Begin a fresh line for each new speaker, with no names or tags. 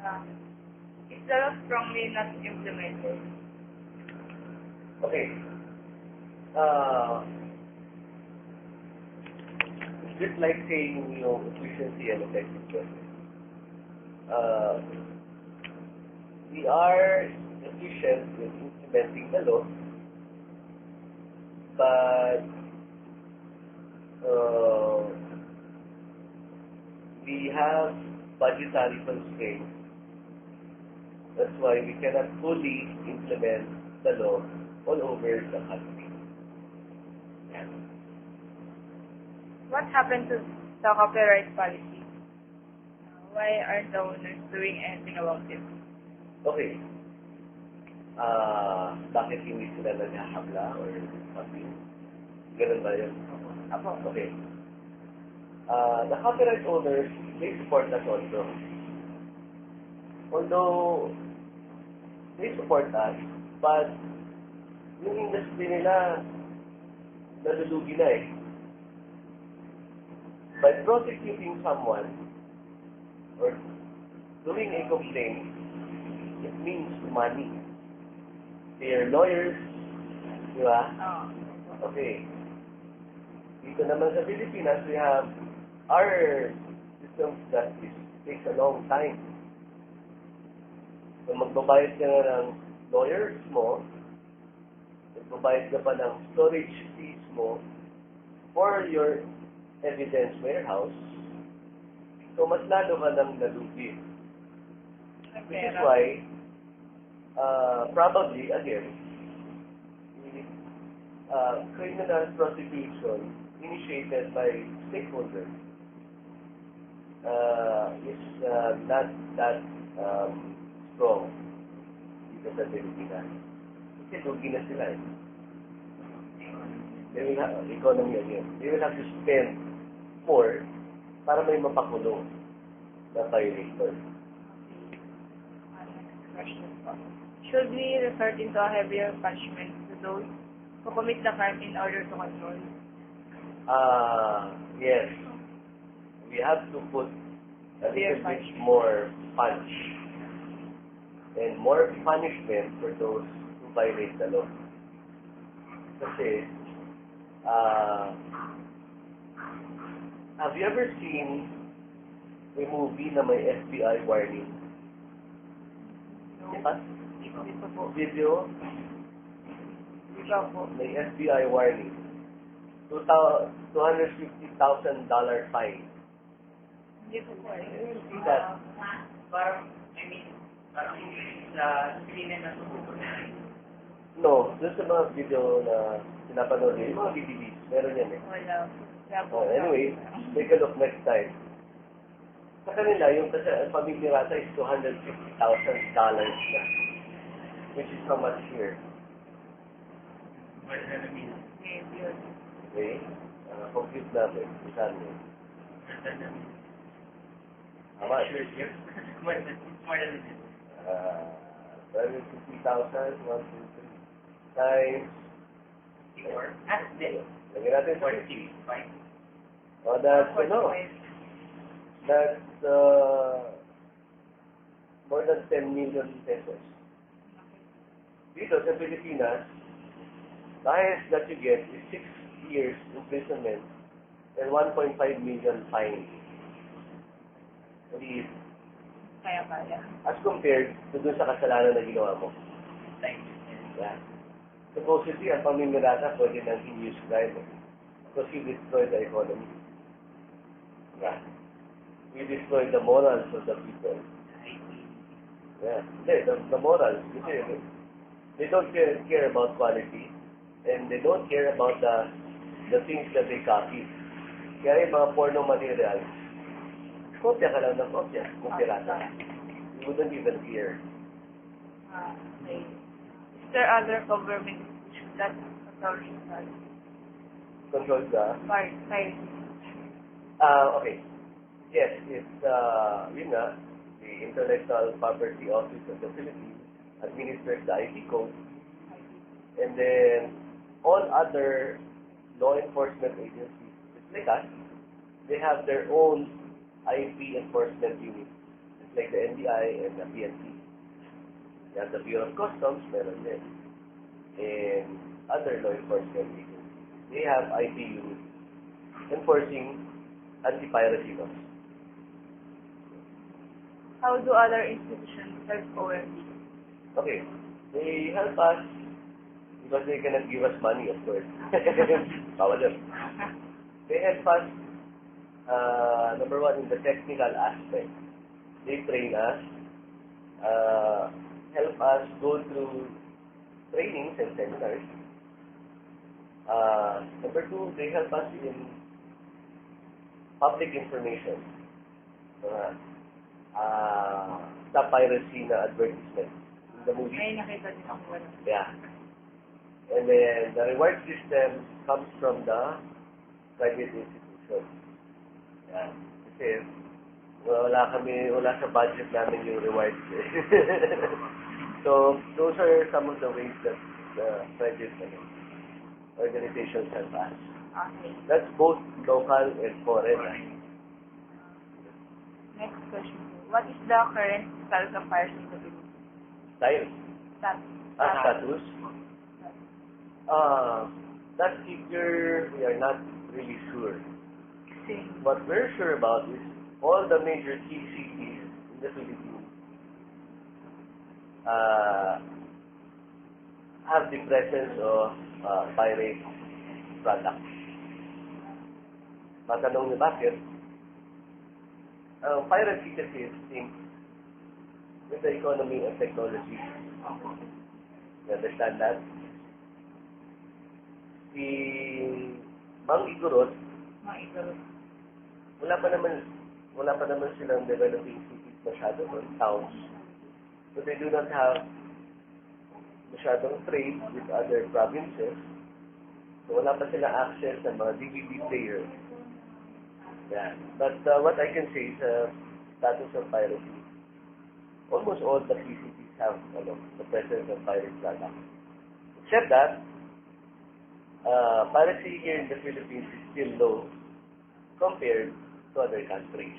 Uh, is the law strongly not implemented?
Okay. It's just like saying yung efficiency and effectiveness. We are efficient in implementing the law, but we have budgetary constraints. That's why we cannot fully implement the law all over the country. Yeah.
What happened to the copyright policy? Why aren't the owners doing anything about it?
Okay. Bakit hindi sila naghahabla or something? Ganun ba yun?
Apo.
Okay. The copyright owners, they support us also. Although, they support us, but yung industry nila, nalulugi na eh. By prosecuting someone, or doing a complaint, it means money. They are lawyers, di ba? Okay. Dito naman sa Pilipinas, we have our system of justice takes a long time. So magbabayad ka na ng lawyers mo, magbabayad ka pa ng storage fees mo for your evidence warehouse, so mas lalo ka nang nalugi. Which is why, probably, again, criminal prosecution initiated by stakeholders is not that strong dito sa Pilipinas. Kasi lugi na sila eh. They will have economy again. They will have to spend more para may mapakulong na violator.
Next question po. Should we resort into a heavier punishment to those who commit the crime in order to control?
Yes. We have to put a little bit more punch and more punishment for those who violate the law. Kasi, have you ever seen a movie na may FBI warning? Diba?
Dito po.
Video,
Dito po.
may FBI warning. $250,000 fine.
Hindi po po.
See that?
Parang sa screen na subukan na rin.
No, doon sa mga video na pinapanood nyo, yung mga DVDs, meron yan eh.
Wala. Wala po.
Anyway, take a look next time. Sa kanila, yung pamilirata is $250,000 na. Which is how much here?
What does that mean?
Yun.
Okay? Compute natin. Isan yun.
What does that mean?
How much?
Sure, yeah. More than this.
250,000, 1, 2, 3, times.
4? Then.
Lagyan natin sa
40. Fine.
Oh, that's, that's more than 10 million pesos. Dito sa Pilipinas, the highest that you get is 6 years imprisonment and 1.5 million fine. Hindi,
Kaya.
as compared to dun sa kasalanan na ginawa mo.
Thank you.
Yeah. Supposedly, ang pamimirata pwede ng heinous crime because you destroy the economy. Yeah. You destroy the morals of the people. Yeah. The morals. Kasi they don't care about quality and they don't care about the things that they copy. Kaya yung mga porno material, kopya ka lang ng kopya, kopirata. You wouldn't even care.
Okay. Is there other government institutions that authority has?
Control the...
Fire.
Okay. Yes, it's, yun nga, the Intellectual Property Office of the Philippines administers the IP code, and then all other law enforcement agencies, just like us, they have their own IP enforcement unit. like the NBI and the PNP. You have the Bureau of Customs, meron din. And other law enforcement agencies. They have ITU enforcing anti-piracy laws.
How do other institutions help OMB?
Okay, they help us because they cannot give us money, of course. Bawal yun. They help us, number one, in the technical aspect. They train us, help us go through trainings and seminars. Number two, they help us in public information. Stop piracy na advertisement in the movie.
May nakita din ako wala.
Yeah. And then the reward system comes from the private institution. Yeah. Kasi wala sa budget namin yung rewards. So those are some of the ways that the private organizations help us.
Okay.
That's both local and foreign.
Next question. What is the current status of fires in the Philippines?
Style. Status. That figure, we are not really sure.
Kasi,
What we're sure about is all the major key cities in the Philippines have the presence of pirate products. Matanong niyo bakit? Piracy kasi is linked with the economy and technology. You understand that? Si Mang Igorot,
mga igorot.
wala pa naman silang developing cities masyado, towns. So they do not have masyadong trade with other provinces. So wala pa silang access sa mga DVD players. Yeah. But what I can say is status of piracy. Almost all the PCTs have the presence of pirate products. Except that, piracy here in the Philippines is still low compared to other countries.